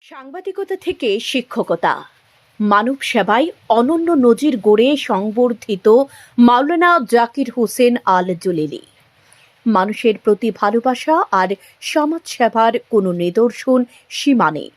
সাংবাদিকতা থেকে শিক্ষকতা, মানব সেবায় অনন্য নজির গড়ে সংবর্ধিত মাওলানা জাকির হোসেন আল জলিলি। মানুষের প্রতি ভালোবাসা আর সমাজ সেবার কোনো নিদর্শন সীমা নেই।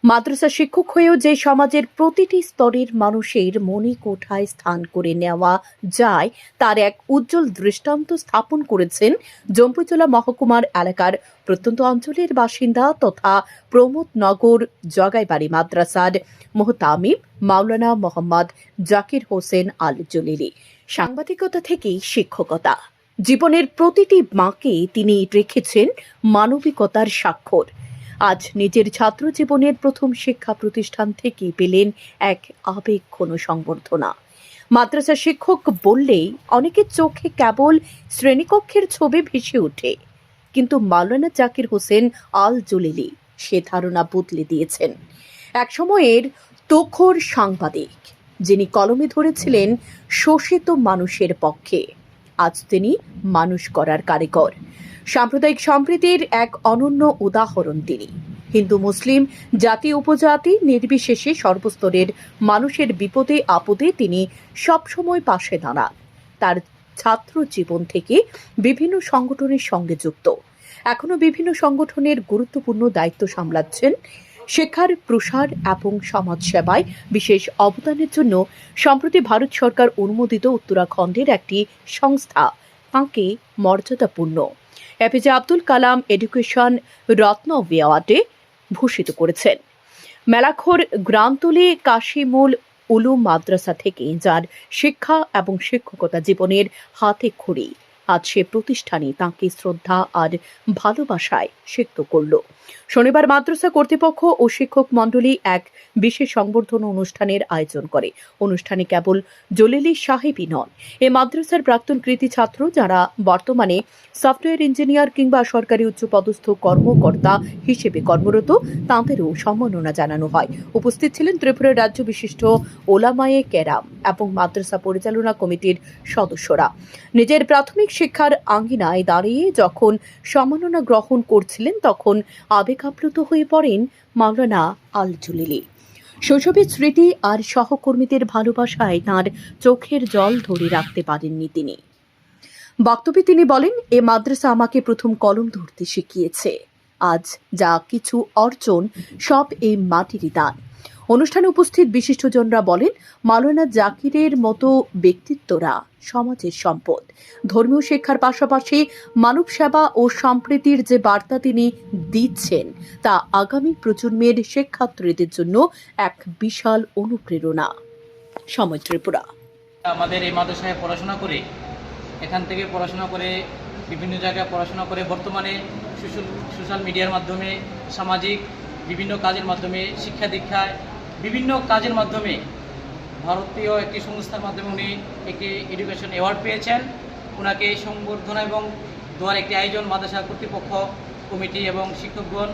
মাদ্রাসা শিক্ষক হয়েও যে সমাজের প্রতিটি স্তরের মানুষের মণিকোঠায় স্থান করে নেওয়া যায় তার এক উজ্জ্বল দৃষ্টান্ত স্থাপন করেছেন জম্পুজলা মহকুমার এলাকার প্রত্যন্ত অঞ্চলের বাসিন্দা তথা প্রমোদনগর জগাইবাড়ি মাদ্রাসার মোহতামিম মাওলানা মোহাম্মদ জাকির হোসেন আল জলিলি। সাংবাদিকতা থেকেই শিক্ষকতা, জীবনের প্রতিটি বাঁকে তিনি রেখেছেন মানবিকতার স্বাক্ষর। আজ নিজের ছাত্র জীবনের প্রথম শিক্ষা প্রতিষ্ঠান থেকে পেলেন এক আবেগঘন সংবর্ধনা। মাদ্রাসা শিক্ষক বললেই অনেকের চোখে কেবল শ্রেণীকক্ষের ছবি ভেসে ওঠে, কিন্তু মাওলানা জাকির হোসেন আল জলিলি সে ধারণা বদলে দিয়েছেন। এক সময়ের তোখর সাংবাদিক যিনি কলমে ধরেছিলেন শোষিত মানুষের পক্ষে, আজ তিনি মানুষ করার কারিগর। সাম্প্রদায়িক সম্প্রীতির এক অনন্য উদাহরণ তিনি। হিন্দু মুসলিম জাতি উপজাতি নির্বিশেষে সর্বস্তরের মানুষের বিপদে আপদে তিনি সবসময় পাশে দাঁড়ান। তার ছাত্র জীবন থেকে বিভিন্ন সংগঠনের সঙ্গে যুক্ত, এখনো বিভিন্ন সংগঠনের গুরুত্বপূর্ণ দায়িত্ব সামলাচ্ছেন। শিক্ষার প্রসার এবং সমাজ সেবায় বিশেষ অবদানের জন্য সম্প্রতি ভারত সরকার অনুমোদিত উত্তরাখণ্ডের একটি সংস্থা তাঁকে মর্যাদাপূর্ণ এপিজে আব্দুল কালাম এডুকেশন রত্ন অ্যাওয়ার্ডে ভূষিত করেছেন। মেলাখোর গ্রামতলী কাশিমুল উলুম মাদ্রাসা থেকে যার শিক্ষা এবং শিক্ষকতা জীবনের হাতে খড়ি, আজ সে প্রতিষ্ঠানই তাঁকে শ্রদ্ধা আর ভালোবাসায় সিক্ত করল। শনিবার মাদ্রাসা কর্তৃপক্ষ ও শিক্ষক মণ্ডলী এক বিশেষ সংবর্ধনা অনুষ্ঠানের আয়োজন করে। অনুষ্ঠানে কেবল জলিলি সাহেবই নন, এ মাদ্রাসার প্রাক্তন কৃতি ছাত্র যারা বর্তমানে সফটওয়্যার ইঞ্জিনিয়ার কিংবা সরকারি উচ্চপদস্থ কর্মকর্তা হিসেবে কর্মরত, তাঁদেরও সম্মাননা জানানো হয়। উপস্থিত ছিলেন ত্রিপুরা রাজ্য বিশিষ্ট ওলামায়ে কেরাম এবং মাদ্রাসা পরিচালনা কমিটির সদস্যরা। নিজের প্রাথমিক শিক্ষার আঙ্গিনায় দাঁড়িয়ে যখন সম্মাননা গ্রহণ করছিলেন তখন আবেগাপ্লুত হয়ে পড়েন মাওলানা আল জলিলি। শৈশবের স্মৃতি আর সহকর্মীদের ভালোবাসায় তাঁর চোখের জল ধরে রাখতে পারেননি তিনি। বক্তব্যে তিনি বলেন, এ মাদ্রাসা আমাকে প্রথম কলম ধরতে শিখিয়েছে। আজ যা কিছু অর্জন সব এই মাটিরই দান। অনুষ্ঠানে উপস্থিত বিশিষ্টজনরা বলেন, মাওলানা জাকিরের মতো ব্যক্তিত্বরা সমাজের সম্পদ। ধর্মীয় শিক্ষার পাশাপাশি মানব সেবা ও সম্প্রীতির যে বার্তা তিনি দিচ্ছেন তা আগামী প্রজন্মের শিক্ষার্থীদের জন্য এক বিশাল অনুপ্রেরণা। সময় ত্রিপুরা। আমাদের এই মাদ্রাসায় পড়াশোনা করে, এখান থেকে পড়াশোনা করে বিভিন্ন জায়গায় পড়াশোনা করে বর্তমানে সোশ্যাল মিডিয়ার মাধ্যমে সামাজিক বিভিন্ন কাজের মাধ্যমে শিক্ষা দীক্ষায় বিভিন্ন কাজের মাধ্যমে ভারতীয় একটি সংস্থার মাধ্যমে উনি একটি এডুকেশন অ্যাওয়ার্ড পেয়েছেন। ওনাকে সংবর্ধনা এবং দোয়ার একটি আয়োজন মাদ্রাসা কর্তৃপক্ষ কমিটি এবং শিক্ষকগণ,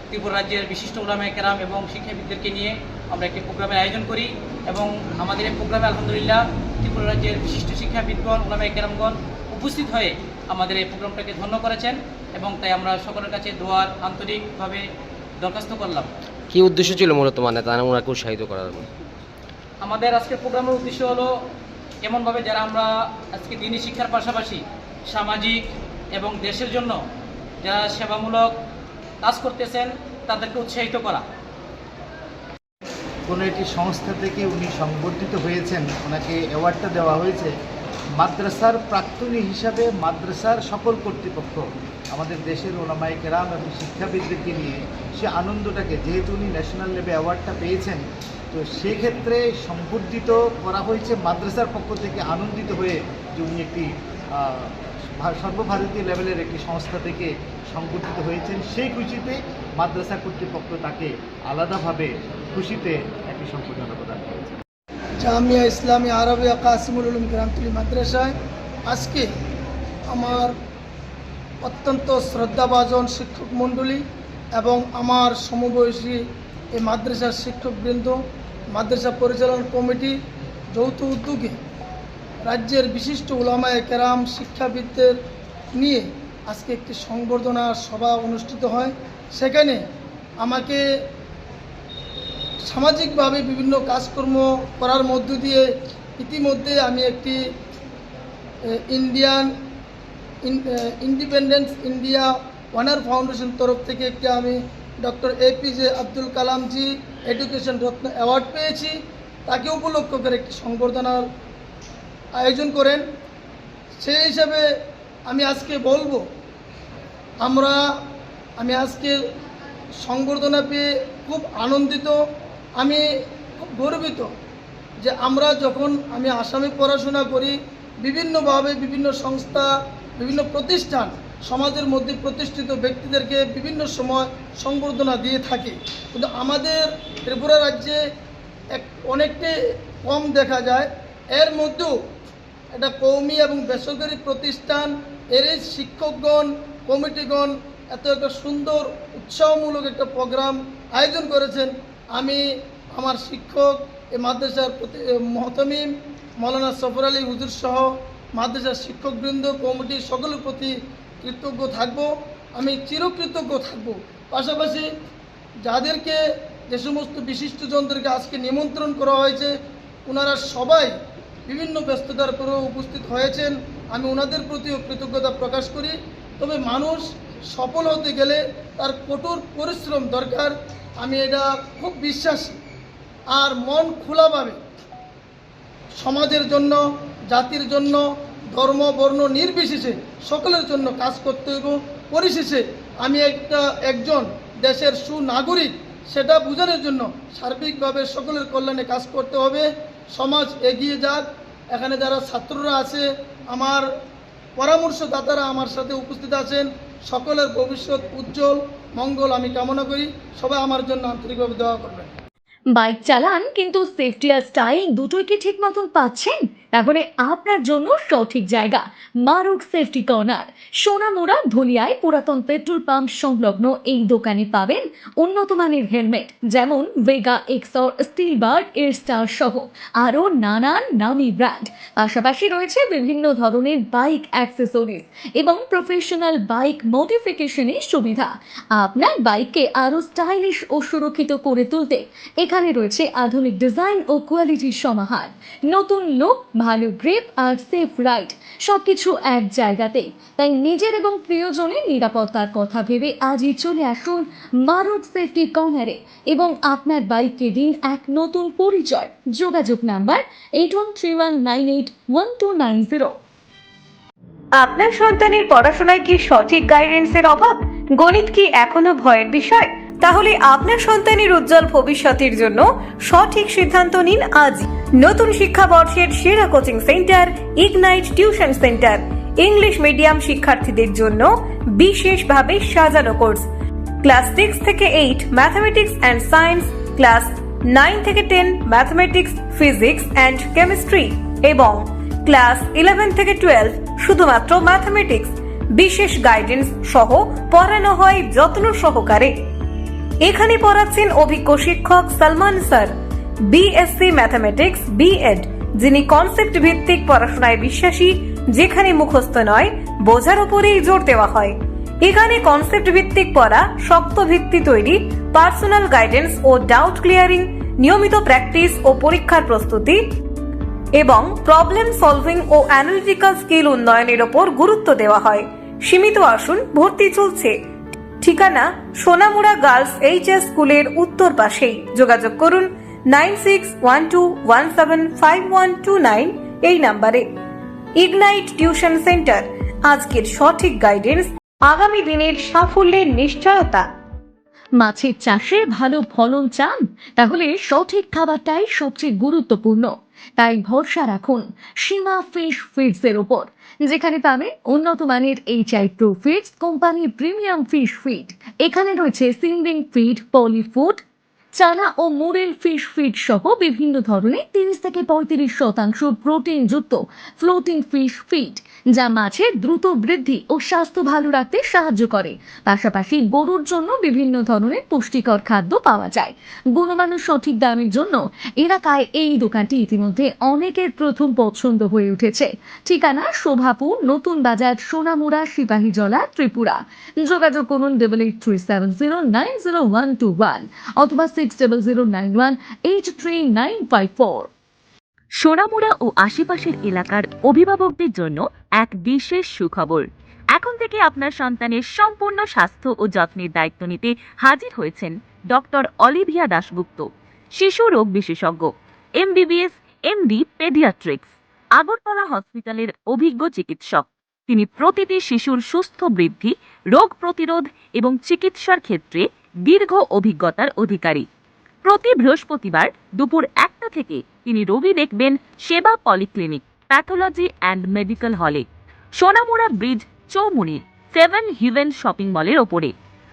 ত্রিপুরা রাজ্যের বিশিষ্ট ওলামায়ে কেরাম এবং শিক্ষাবিদদেরকে নিয়ে আমরা একটি প্রোগ্রামের আয়োজন করি এবং আমাদের এই প্রোগ্রামে আলহামদুলিল্লাহ ত্রিপুরা রাজ্যের বিশিষ্ট শিক্ষাবিদগণ ওলামায়ে কেরামগণ উপস্থিত হয়ে আমাদের এই প্রোগ্রামটাকে ধন্য করেছেন এবং তাই আমরা সকলের কাছে দোয়ার আন্তরিকভাবে দরখাস্ত করলাম। কি উদ্দেশ্য ছিল মূলত, মানে তারা ওনাকে উৎসাহিত করার? আমাদের আজকের প্রোগ্রামের উদ্দেশ্য হলো এমনভাবে যারা আমরা আজকে দিনী শিক্ষার পাশাপাশি সামাজিক এবং দেশের জন্য যারা সেবামূলক কাজ করতেছেন তাদেরকে উৎসাহিত করা। কোনো একটি সংস্থা থেকে উনি সংবর্ধিত হয়েছেন, ওনাকে অ্যাওয়ার্ডটা দেওয়া হয়েছে। মাদ্রাসার প্রাক্তনী হিসাবে মাদ্রাসার সকল কর্তৃপক্ষ আমাদের দেশের ওলামায়ে কেরাম এবং শিক্ষাবিদদেরকে নিয়ে সে আনন্দটাকে, যেহেতু উনি ন্যাশনাল লেভেলে অ্যাওয়ার্ডটা পেয়েছেন, তো সেক্ষেত্রে সংবর্ধিত করা হয়েছে মাদ্রাসার পক্ষ থেকে, আনন্দিত হয়ে যে উনি একটি সর্বভারতীয় লেভেলের একটি সংস্থা থেকে সংবর্ধিত হয়েছেন। সেই খুশিতে মাদ্রাসা কর্তৃপক্ষ তাকে আলাদাভাবে খুশিতে একটি সম্বর্ধনা প্রদান করেছে। জামিয়া ইসলামী আরবিয়া কাসিমুল উলুম গ্রামতলী মাদ্রাসায় আজকে আমার অত্যন্ত শ্রদ্ধাভাজন শিক্ষক মণ্ডলী এবং আমার সমবয়সী এই মাদ্রাসার শিক্ষকবৃন্দ, মাদ্রাসা পরিচালনা কমিটি যৌথ উদ্যোগে রাজ্যের বিশিষ্ট উলামায়ে কেরাম শিক্ষাবিদদের নিয়ে আজকে একটি সংবর্ধনা সভা অনুষ্ঠিত হয়। সেখানে আমাকে সামাজিকভাবে বিভিন্ন কাজকর্ম করার মধ্য দিয়ে ইতিমধ্যে আমি একটি ইন্ডিপেন্ডেন্স ইন্ডিয়া ওয়ানার ফাউন্ডেশন তরফ থেকে একটি আমি ডক্টর APJ আব্দুল কালামজি এডুকেশন রত্ন অ্যাওয়ার্ড পেয়েছি। তাকে উপলক্ষ করে একটি সংবর্ধনার আয়োজন করেন। সেই হিসাবে আমি আজকে বলবো, আমি আজকে সংবর্ধনা পেয়ে খুব আনন্দিত, আমি খুব গর্বিত যে আমি আসামে পড়াশোনা করি, বিভিন্নভাবে বিভিন্ন সংস্থা, বিভিন্ন প্রতিষ্ঠান সমাজের মধ্যে প্রতিষ্ঠিত ব্যক্তিদেরকে বিভিন্ন সময় সংবর্ধনা দিয়ে থাকে, কিন্তু আমাদের ত্রিপুরা রাজ্যে অনেকটাই কম দেখা যায়। এর মধ্যেও একটা কওমি এবং বেসরকারি প্রতিষ্ঠান এর শিক্ষকগণ, কমিটিগণ এত একটা সুন্দর উৎসাহমূলক একটা প্রোগ্রাম আয়োজন করেছেন। আমি আমার শিক্ষক, এই মাদ্রাসার মহতামিম মৌলানা সফর আলী হুজুর সহ মাদ্রাসার শিক্ষকবৃন্দ, কমিটি সকলের প্রতি কৃতজ্ঞ থাকব, আমি চিরকৃতজ্ঞ থাকব। পাশাপাশি যে সমস্ত বিশিষ্টজনদেরকে আজকে নিমন্ত্রণ করা হয়েছে, ওনারা সবাই বিভিন্ন ব্যস্ততার পরেও উপস্থিত হয়েছেন, আমি ওনাদের প্রতিও কৃতজ্ঞতা প্রকাশ করি। তবে মানুষ সফল হতে গেলে তার কঠোর পরিশ্রম দরকার, আমি এটা খুব বিশ্বাসী। আর মন খোলাভাবে সমাজের জন্য, জাতির জন্য, ধর্ম বর্ণ নির্বিশেষে সকলের জন্য কাজ করতে হইব। পরিশেষে আমি একজন দেশের সুনাগরিক সেটা বোঝানোর জন্য সার্বিকভাবে সকলের কল্যাণে কাজ করতে হবে। সমাজ এগিয়ে যাক। এখানে যারা ছাত্ররা আছে, আমার পরামর্শদাতারা আমার সাথে উপস্থিত আছেন, সকলের ভবিষ্যৎ উজ্জ্বল মঙ্গল আমি কামনা করি। সবাই আমার জন্য আন্তরিকভাবে দোয়া করবেন। বাইক চালান কিন্তু সেফটি আর স্টাইল দুটোই কি ঠিক মতন পাচ্ছেন? তাহলে আপনার জন্য সঠিক জায়গা মারুক সেফটি কর্নার। সোনামুড়া ধুলিয়ায় পুরাতন পেট্রোল পাম্প সংলগ্ন এই দোকানে পাবেন উন্নত মানের হেলমেট, যেমন ভেগা এক্সর, স্টিল বার্ড, এর স্টার সহ আরও নানান নামি ব্র্যান্ড। পাশাপাশি রয়েছে বিভিন্ন ধরনের বাইক অ্যাক্সেসরিজ এবং প্রফেশনাল বাইক মডিফিকেশনের সুবিধা। আপনার বাইককে আরও স্টাইলিশ ও সুরক্ষিত করে তুলতে এখানে রয়েছে আধুনিক ডিজাইন ও কোয়ালিটির সমাহার। নতুন লুক, ভালো গ্রিপ আর সেফ রাইড সবকিছু এক জায়গাতেই। তাই নিজের এবং প্রিয়জনের নিরাপত্তার কথা ভেবে আজই চলে আসুন মারুক সেফটি কর্নারে এবং আপনার বাইককে দিন এক নতুন পরিচয়। যোগাযোগ নাম্বার 8131981290। আপনার সন্তানের পড়াশোনায় কি সঠিক গাইডেন্সের অভাব? গণিত কি এখনো ভয়ের বিষয়? তাহলে আপনার সন্তানের উজ্জ্বল ভবিষ্যতের জন্য সঠিক সিদ্ধান্ত নিন আজই। নতুন শিক্ষাবর্ষের সেরা coaching centre ignite tuition centre. English medium শিক্ষার্থীদের জন্য বিশেষভাবে সাজানো কোর্স। ক্লাস 6 থেকে 8 ম্যাথমেটিক্স অ্যান্ড সায়েন্স, ক্লাস 9 থেকে 10 ম্যাথমেটিক্স, ফিজিক্স অ্যান্ড কেমিস্ট্রি এবং ক্লাস 11 থেকে 12 শুধুমাত্র ম্যাথমেটিক্স। বিশেষ গাইডেন্স সহ পড়ানো হয় যত্ন সহকারে। এখানে পড়াচ্ছেন অভিজ্ঞ শিক্ষক Salman sir, BSc mathematics B.Ed, যিনি কনসেপ্ট ভিত্তিক পড়াশোনায় বিশ্বাসী, যেখানে মুখস্থ নয় বোঝার উপরেই জোর দেওয়া হয়। এখানে কনসেপ্ট ভিত্তিক পড়া, শক্ত ভিত্তি তৈরি, পার্সোনাল গাইডেন্স ও ডাউট ক্লিয়ারিং, নিয়মিত প্র্যাকটিস ও পরীক্ষার প্রস্তুতি এবং প্রবলেম সলভিং ও অ্যানালিটিক্যাল স্কিল উন্নয়নের ওপর গুরুত্ব দেওয়া হয়। সীমিত আসন, ভর্তি চলছে। ঠিকানা সোনামুড়া গার্লস HS স্কুলের উত্তর পাশেই। যোগাযোগ করুন 9612175129 এই নাম্বারে। ইগনাইট টিউশন সেন্টার, আজকের সঠিক গাইডেন্স, আগামী দিনের সাফল্যের নিশ্চয়তা। মাছের চাষে ভালো ফলন চান? তাহলে সঠিক খাবারটাই সবচেয়ে গুরুত্বপূর্ণ। তাই ভরসা রাখুন সীমা ফিশ ফিডসের ওপর, যেখানে পাবেন উন্নত মানের HI2 ফিডস কোম্পানির প্রিমিয়াম ফিশ ফিড। এখানে রয়েছে সিঙ্গিং ফিড, পলিফুড, চানা ও মুরেল ফিশ ফিড সহ বিভিন্ন ধরনের 30 থেকে 35% প্রোটিনযুক্ত ফ্লোটিং ফিশ ফিড, যা মাছের দ্রুত বৃদ্ধি ও স্বাস্থ্য ভালো রাখতে সাহায্য করে। পাশাপাশি গরুর জন্য বিভিন্ন ধরনের পুষ্টিকর খাদ্য পাওয়া যায়। গুণমান ও সঠিক দামের জন্য এলাকায় এই দোকানটি ইতিমধ্যে অনেকের প্রথম পছন্দ হয়ে উঠেছে। ঠিকানা শোভাপুর, নতুন বাজার, সোনামুড়া, সিপাহীজলা, ত্রিপুরা। যোগাযোগ করুন 8837090121 অথবা 960091 সোনামুড়া ও আশেপাশের এলাকার অভিভাবকদের জন্য এক বিশেষ সুখবর। এখন থেকে আপনার সন্তানের সম্পূর্ণ স্বাস্থ্য ও যত্নের দায়িত্ব নিতে হাজির হয়েছেন ডক্টর অলিভিয়া দাশগুপ্ত, শিশু রোগ বিশেষজ্ঞ, MBBS MD পেডিয়াট্রিক্স, আগরতলা হসপিটালের অভিজ্ঞ চিকিৎসক। তিনি প্রতিটি শিশুর সুস্থ বৃদ্ধি, রোগ প্রতিরোধ এবং চিকিৎসার ক্ষেত্রে দীর্ঘ অভিজ্ঞতার অধিকারী। প্রতি বৃহস্পতিবার দুপুর 1টা থেকে তিনি রোগী দেখবেন সেবা পলিক্লিনিক, প্যাথোলজি অ্যান্ড মেডিকেল হলে, Sonamura bridge, Chowmuhani, 7 heaven shopping মলের ওপরে।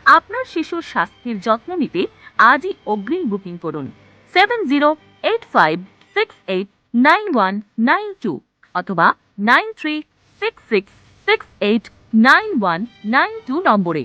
আপনার শিশুর স্বাস্থ্যের যত্ন নিতে আজই অগ্রিম বুকিং করুন 7085689192 অথবা 9366689192 নম্বরে।